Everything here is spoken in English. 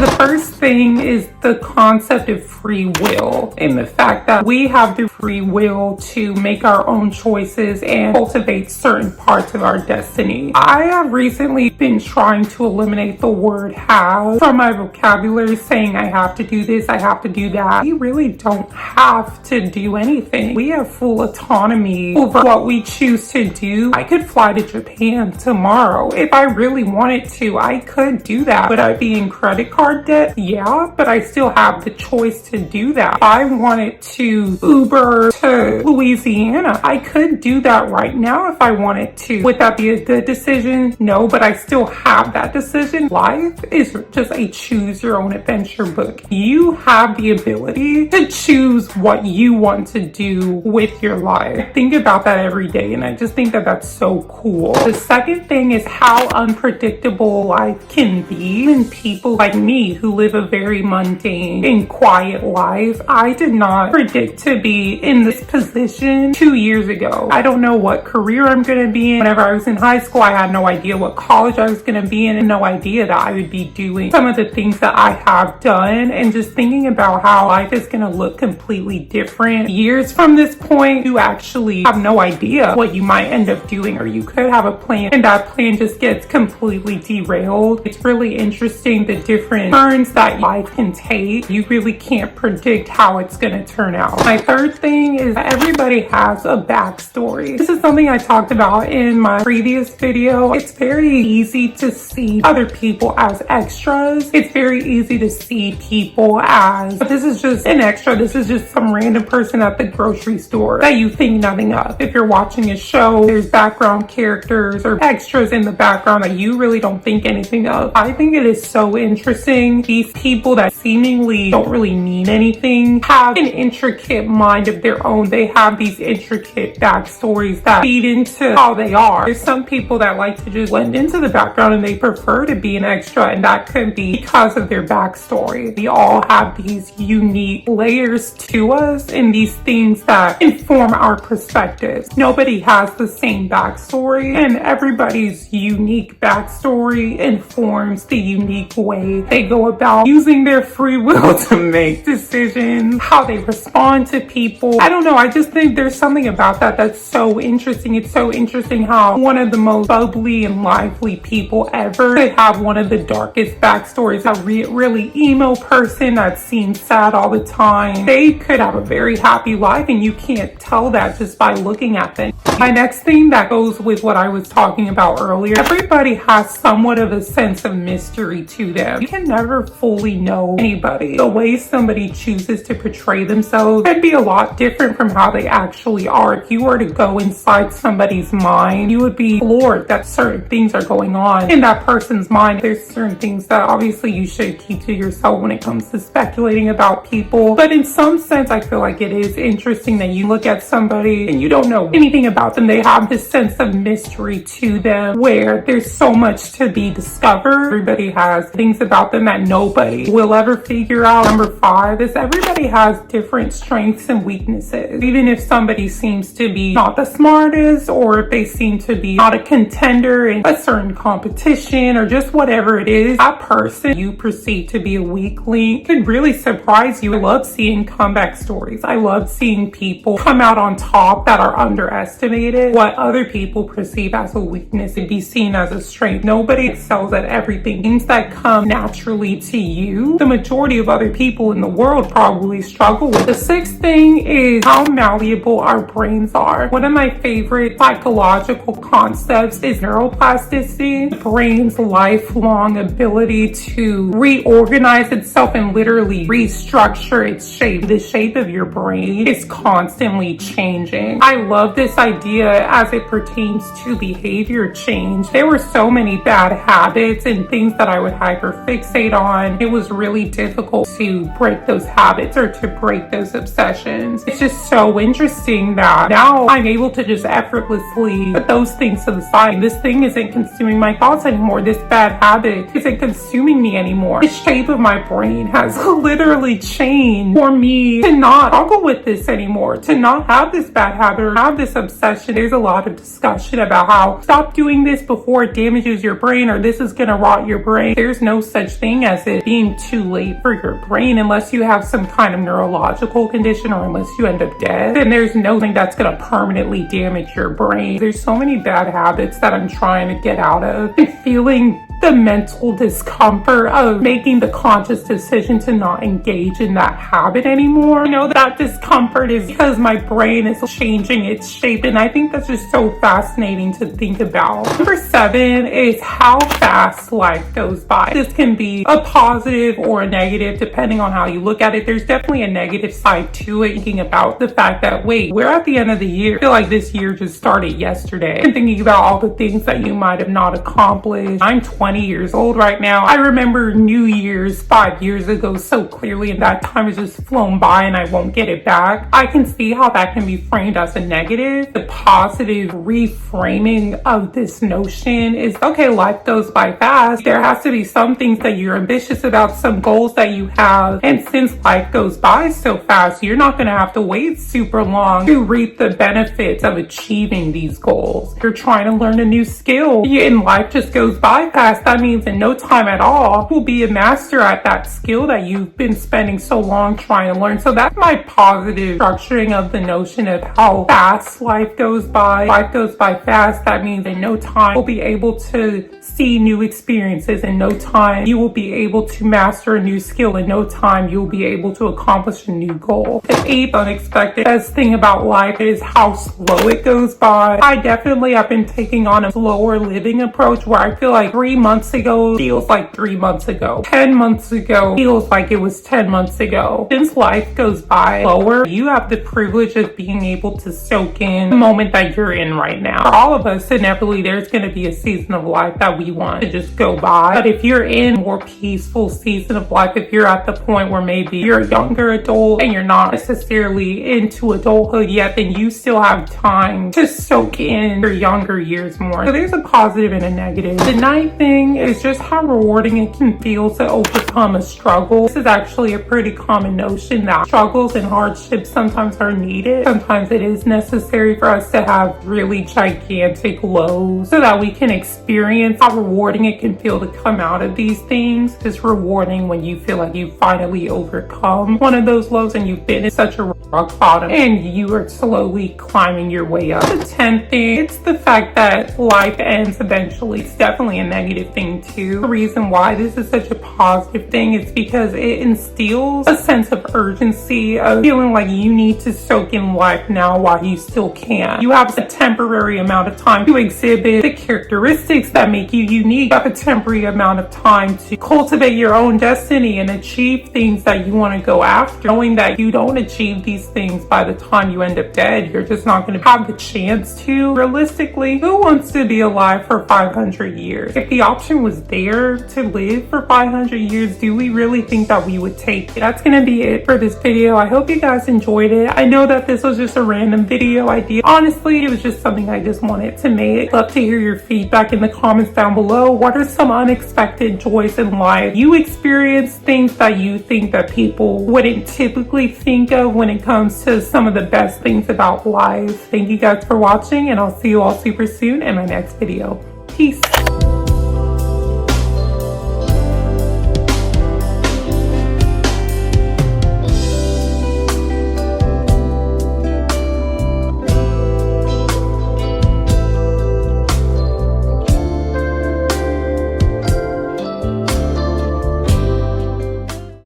The first thing is the concept of free will and the fact that we have the free will to make our own choices and cultivate certain parts of our destiny. I have recently been trying to eliminate the word have from my vocabulary, saying I have to do this, I have to do that. We really don't have to do anything. We have full autonomy over what we choose to do. I could fly to Japan tomorrow. If I really wanted to, I could do that. Would I be in credit card debt? Yeah, but I still have the choice to do that. If I wanted to Uber to Louisiana, I could do that right now if I wanted to. Would that be a good decision? No, but I still have that decision. Life is just a choose your own adventure book. You have the ability to choose what you want to do with your life. Think about that every day, and I just think that that's so cool. The second thing is how unpredictable life can be. Even people like me who live a very mundane and quiet life, I did not predict to be in this position 2 years ago. I don't know what career I'm going to be in. Whenever I was in high school, I had no idea what college I was going to be in, and no idea that I would be doing some of the things that I have done. And just thinking about how life is going to look completely different years from this point, you actually have no idea what you might end up doing, or you could have a plan and that plan just gets completely derailed. It's really interesting the different turns that life can take. You really can't predict how it's going to turn out. My third thing is that everybody has a backstory. This is something I talked about in my previous video. It's very easy to see other people as extras. It's very easy to see people as, this is just an extra, this is just some random person at the grocery store that you think nothing of. If you're watching a show, there's background characters or extras in the background that you really don't think anything of. I think it is so interesting. These people that seemingly don't really mean anything have an intricate mind of their own. They have these intricate backstories that feed into how they are. There's some people that like to just blend into the background and they prefer to be an extra, and that could be because of their backstory. We all have these unique layers to us and these things that inform our perspectives. Nobody has the same backstory, and everybody's unique backstory informs the unique way they go about using their free will to make decisions, how they respond to people. I don't know, I just think there's something about that that's so interesting. It's so interesting how one of the most bubbly and lively people ever could have one of the darkest backstories. A really emo person that seems sad all the time, they could have a very happy life, and you can't tell that just by looking at them. My next thing that goes with what I was talking about earlier, everybody has somewhat of a sense of mystery to them. You can never fully know anybody. The way somebody chooses to portray themselves could be a lot different from how they actually are. If you were to go inside somebody's mind, you would be floored that certain things are going on in that person's mind. There's certain things that obviously you should keep to yourself when it comes to speculating about people. But in some sense, I feel like it is interesting that you look at somebody and you don't know anything about them. They have this sense of mystery to them where there's so much to be discovered. Everybody has things about them that nobody will ever figure out. Number 5 is everybody has different strengths and weaknesses. Even if somebody seems to be not the smartest, or if they seem to be not a contender in a certain competition, or just whatever it is, that person you perceive to be a weak link could really surprise you. I love seeing comeback stories. I love seeing people come out on top that are underestimated. What other people perceive as a weakness and be seen as a strength. Nobody excels at everything. Things that come naturally to you, the majority of other people in the world probably struggle with. The 6th thing is how malleable our brains are. One of my favorite psychological concepts is neuroplasticity, the brain's lifelong ability to reorganize itself and literally restructure its shape. The shape of your brain is constantly changing. I love this idea as it pertains to behavior change. There were so many bad habits and things that I would hyperfixate on. It was really difficult to break those habits or to break those obsessions. It's just so interesting that now I'm able to just effortlessly put those things to the side. This thing isn't consuming my thoughts anymore. This bad habit isn't consuming me anymore. The shape of my brain has literally changed for me to not struggle with this anymore, to not have this bad habit or have this obsession. There's a lot of discussion about how stop doing this before it damages your brain, or this is going to rot your brain. There's no such thing thing as it being too late for your brain unless you have some kind of neurological condition or unless you end up dead. Then there's nothing that's going to permanently damage your brain. There's so many bad habits that I'm trying to get out of and feeling the mental discomfort of making the conscious decision to not engage in that habit anymore. You know, that discomfort is because my brain is changing its shape, and I think that's just so fascinating to think about. Number 7 is how fast life goes by. This can be a positive or a negative depending on how you look at it. There's definitely a negative side to it, thinking about the fact that, wait, we're at the end of the year. I feel like this year just started yesterday. And thinking about all the things that you might have not accomplished. I'm 20 years old right now. I remember New Year's 5 years ago so clearly, and that time has just flown by and I won't get it back. I can see how that can be framed as a negative. The positive reframing of this notion is, okay, life goes by fast. There has to be some things that you're ambitious about, some goals that you have, and since life goes by so fast, you're not going to have to wait super long to reap the benefits of achieving these goals. You're trying to learn a new skill and life just goes by fast. That means in no time at all, you'll be a master at that skill that you've been spending so long trying to learn. So that's my positive structuring of the notion of how fast life goes by. Life goes by fast. That means in no time, you'll be able to see new experiences. In no time, you will be able to master a new skill. In no time, you'll be able to accomplish a new goal. The 8th unexpected best thing about life is how slow it goes by. I definitely have been taking on a slower living approach where I feel like 3 months ago feels like 3 months ago. 10 months ago feels like it was 10 months ago. Since life goes by slower, you have the privilege of being able to soak in the moment that you're in right now. For all of us, inevitably, there's going to be a season of life that we want to just go by. But if you're in a more peaceful season of life, if you're at the point where maybe you're a younger adult and you're not necessarily into adulthood yet, then you still have time to soak in your younger years more. So there's a positive and a negative. The 9th thing is just how rewarding it can feel to overcome a struggle. This is actually a pretty common notion that struggles and hardships sometimes are needed. Sometimes it is necessary for us to have really gigantic lows so that we can experience how rewarding it can feel to come out of these things. It's rewarding when you feel like you finally overcome one of those lows and you've been in such a rock bottom and you are slowly climbing your way up. The 10th thing, it's the fact that life ends eventually. It's definitely a negative thing too. The reason why this is such a positive thing is because it instills a sense of urgency of feeling like you need to soak in life now while you still can. You have a temporary amount of time to exhibit the characteristics that make you unique. You have a temporary amount of time to cultivate your own destiny and achieve things that you want to go after. Knowing that you don't achieve these things by the time you end up dead, you're just not going to have the chance to. Realistically, who wants to be alive for 500 years? If the option was there to live for 500 years, do we really think that we would take it? That's going to be it for this video. I hope you guys enjoyed it. I know that this was just a random video idea. Honestly, it was just something I just wanted to make. I'd love to hear your feedback in the comments down below. What are some unexpected joys in life you experience, things that you think that people wouldn't typically think of when it comes to some of the best things about life? Thank you guys for watching, and I'll see you all super soon in my next video. Peace.